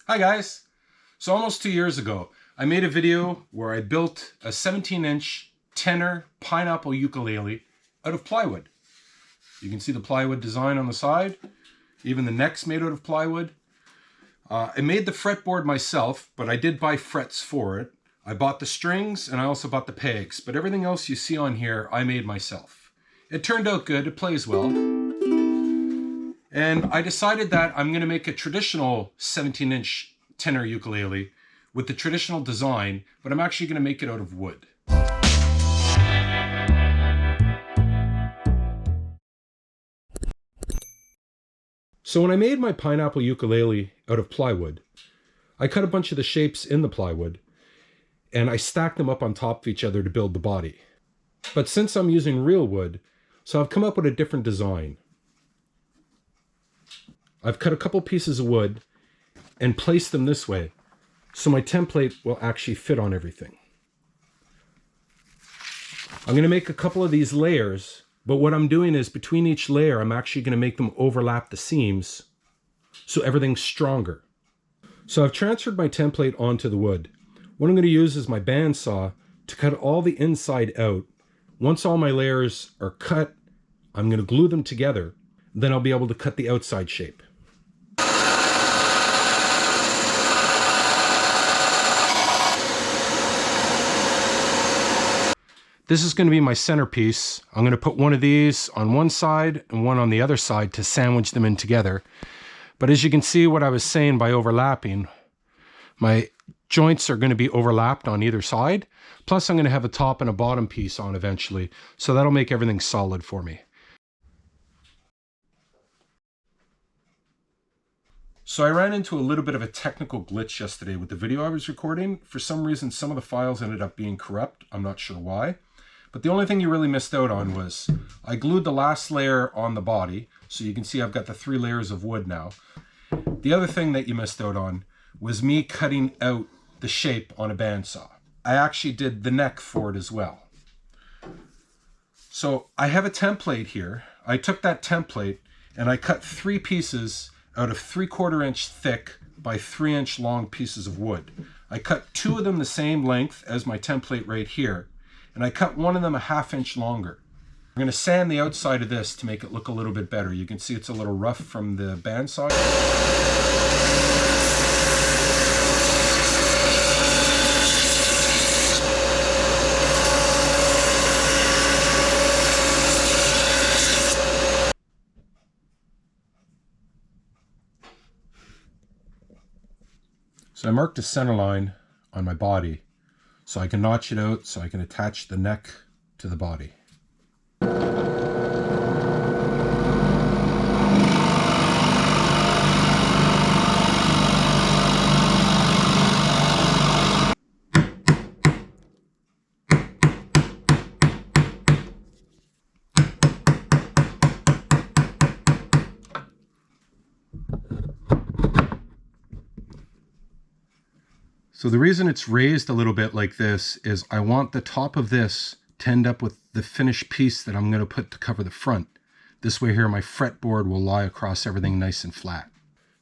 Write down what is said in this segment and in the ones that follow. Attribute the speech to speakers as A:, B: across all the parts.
A: Hi guys! So almost 2 years ago, I made a video where I built a 17-inch tenor pineapple ukulele out of plywood. You can see the plywood design on the side. Even the neck's made out of plywood. I made the fretboard myself, but I did buy frets for it. I bought the strings and I also bought the pegs, but everything else you see on here, I made myself. It turned out good, it plays well. And I decided that I'm going to make a traditional 17-inch tenor ukulele with the traditional design, but I'm actually going to make it out of wood. So when I made my pineapple ukulele out of plywood, I cut a bunch of the shapes in the plywood and I stacked them up on top of each other to build the body. But since I'm using real wood, so I've come up with a different design. I've cut a couple pieces of wood and placed them this way, so my template will actually fit on everything. I'm going to make a couple of these layers, but what I'm doing is between each layer, I'm actually going to make them overlap the seams so everything's stronger. So I've transferred my template onto the wood. What I'm going to use is my bandsaw to cut all the inside out. Once all my layers are cut, I'm going to glue them together. Then I'll be able to cut the outside shape. This is going to be my centerpiece. I'm going to put one of these on one side and one on the other side to sandwich them in together. But as you can see, what I was saying by overlapping, my joints are going to be overlapped on either side. Plus I'm going to have a top and a bottom piece on eventually. So that'll make everything solid for me. So I ran into a little bit of a technical glitch yesterday with the video I was recording. For some reason, some of the files ended up being corrupt. I'm not sure why. But the only thing you really missed out on was I glued the last layer on the body. So you can see I've got the 3 layers of wood now. The other thing that you missed out on was me cutting out the shape on a bandsaw. I actually did the neck for it as well. So I have a template here. I took that template and I cut 3 pieces out of 3/4 inch thick by 3 inch long pieces of wood. I cut 2 of them the same length as my template right here, and I cut one of them a 1/2 inch longer. I'm going to sand the outside of this to make it look a little bit better. You can see it's a little rough from the bandsaw. So I marked a center line on my body so I can notch it out so I can attach the neck to the body. So the reason it's raised a little bit like this is I want the top of this to end up with the finished piece that I'm going to put to cover the front. This way here my fretboard will lie across everything nice and flat.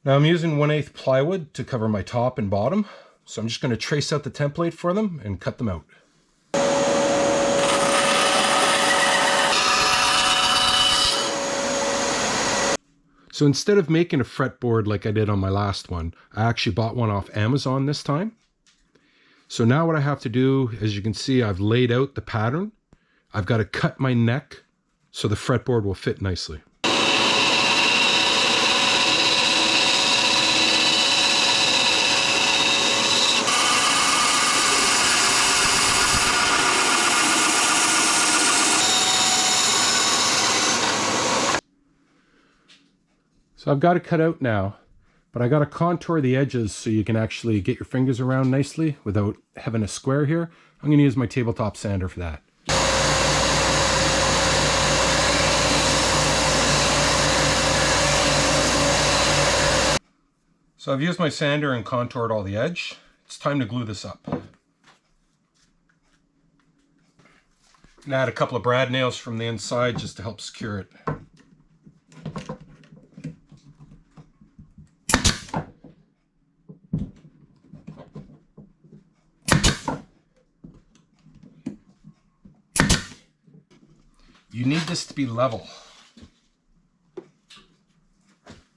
A: Now I'm using 1/8 plywood to cover my top and bottom. So I'm just going to trace out the template for them and cut them out. So instead of making a fretboard like I did on my last one, I actually bought one off Amazon this time. So now what I have to do, as you can see, I've laid out the pattern. I've got to cut my neck so the fretboard will fit nicely. So I've got it cut out now, but I got to contour the edges so you can actually get your fingers around nicely without having a square here. I'm going to use my tabletop sander for that. So I've used my sander and contoured all the edge. It's time to glue this up. And add a couple of brad nails from the inside just to help secure it. you need this to be level.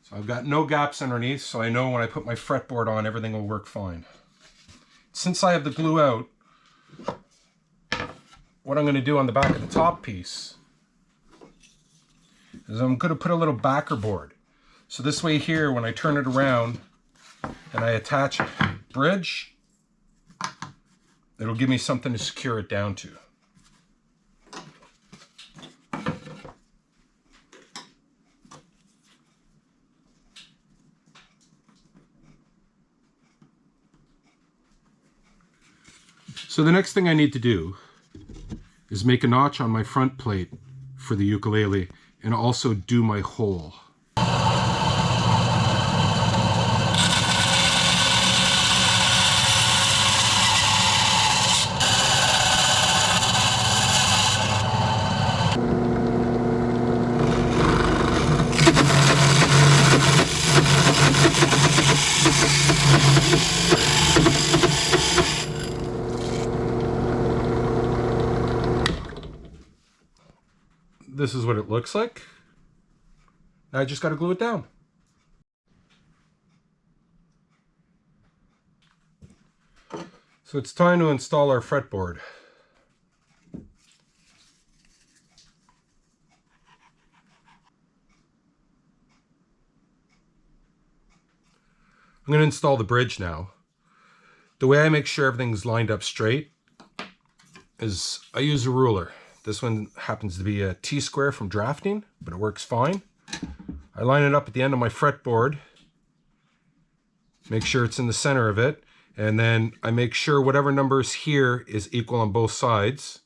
A: So I've got no gaps underneath, so I know when I put my fretboard on, everything will work fine. Since I have the glue out, what I'm going to do on the back of the top piece is I'm going to put a little backer board. So this way here, when I turn it around and I attach a bridge, it'll give me something to secure it down to. So the next thing I need to do is make a notch on my front plate for the ukulele and also do my hole. This is what it looks like. Now I just got to glue it down. So it's time to install our fretboard. I'm going to install the bridge now. The way I make sure everything's lined up straight is I use a ruler. This one happens to be a T-square from drafting, but it works fine. I line it up at the end of my fretboard, make sure it's in the center of it, and then I make sure whatever number is here is equal on both sides.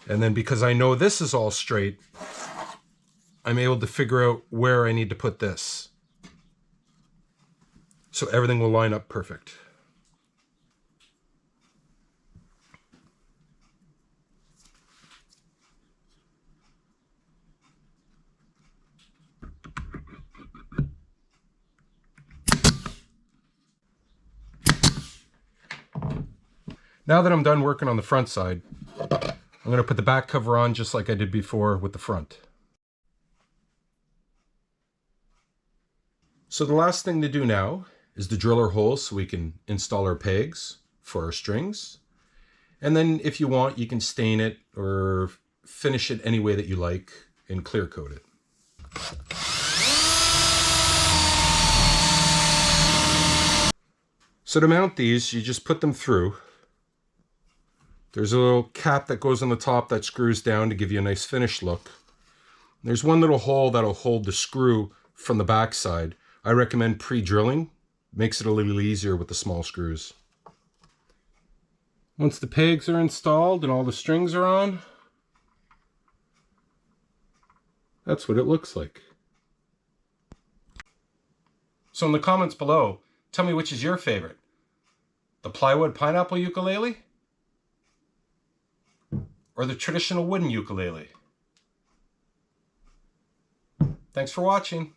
A: And then because I know this is all straight, I'm able to figure out where I need to put this. So everything will line up perfect. Now that I'm done working on the front side, I'm going to put the back cover on just like I did before with the front. So the last thing to do now is to drill our holes so we can install our pegs for our strings. And then if you want, you can stain it or finish it any way that you like and clear coat it. So to mount these, you just put them through. There's a little cap that goes on the top that screws down to give you a nice finished look. There's one little hole that'll hold the screw from the back side. I recommend pre-drilling. Makes it a little easier with the small screws. Once the pegs are installed and all the strings are on, that's what it looks like. So in the comments below, tell me which is your favorite. The plywood pineapple ukulele? Or the traditional wooden ukulele? Thanks for watching.